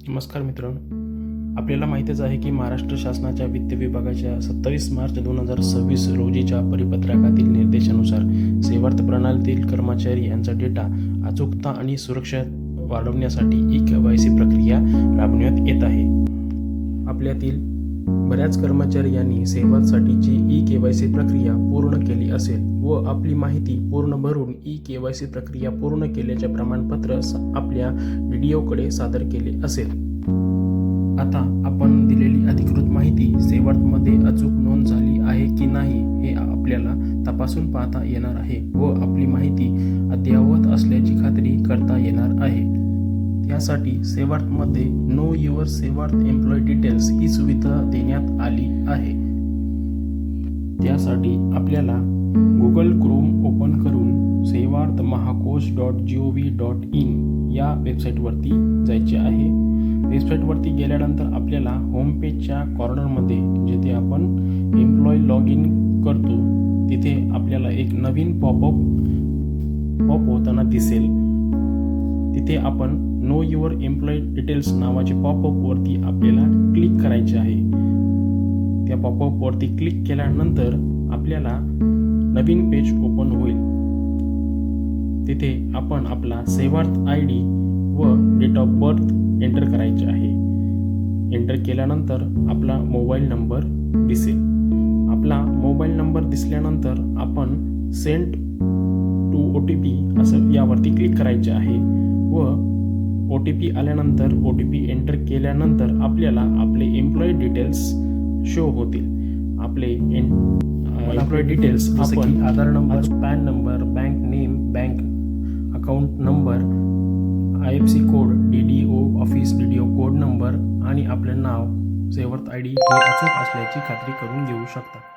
नमस्कार मित्रांनो, आपल्याला माहितीच आहे की महाराष्ट्र शासनाच्या वित्त विभागाच्या 27 मार्च 2026 रोजीच्या परिपत्रकातील निर्देशानुसार सेवार्थ प्रणालीतील कर्मचारी यांचा डेटा अचूकता आणि सुरक्षा वाढवण्यासाठी ई-केवायसी प्रक्रिया राबवण्यात येत आहे. आपल्यातील बऱ्याच कर्मचारी यांनी सेवार्थसाठीची ई-केवायसी प्रक्रिया पूर्ण केली असेल व आपली माहिती पूर्ण भरून ई-केवायसी प्रक्रिया पूर्ण केल्याचे प्रमाणपत्र आपल्या DDOकडे सादर केले असेल. आता आपण दिलेली अधिकृत माहिती सेवार्थमध्ये अचूक नोंद झाली आहे की नाही हे आपल्याला तपासून पाहता येणार आहे व आपली माहिती अद्ययावत असल्याची खात्री करता येणार आहे. त्यासाठी सेवार्थमध्ये नो युअर सेवार्थ एम्प्लॉई डिटेल्स ही सुविधा देण्यात आली आहे. त्यासाठी आपल्याला गुगल क्रोम ओपन करून sevarthmahakosh.gov.in या वेबसाईटवरती जायचे आहे. वेबसाईटवरती गेल्यानंतर आपल्याला होम पेजच्या कॉर्नरमध्ये जिथे आपण एम्प्लॉई लॉग इन करतो तिथे आपल्याला एक नवीन पॉपअप होताना दिसेल. तिथे आपण नो युअर एम्प्लॉई डिटेल्स नावाचे पॉपअपवरती आपल्याला क्लिक करायचे आहे. त्या पॉपअपवरती क्लिक केल्यानंतर आपल्याला नवीन पेज ओपन होईल. तिथे आपण आपला सेवार्थ ID व डेट ऑफ बर्थ एंटर करायचे आहे. एंटर केल्यानंतर आपला मोबाईल नंबर दिसेल. आपला मोबाईल नंबर दिसल्यानंतर आपण सेंड टू OTP असं यावरती क्लिक करायचे आहे व OTP आल्यानंतर OTP एंटर केल्यानंतर आपल्याला आपले एम्प्लॉई डिटेल्स शो होतील. आपले एम्प्लॉई डिटेल्स आपण Aadhaar number, PAN number, bank name, bank account number, IFSC code, DDO office DDO code number आणि आपले नाव, सेवार्थ ID हे अचूक असल्याची खात्री करून घेऊ शकता.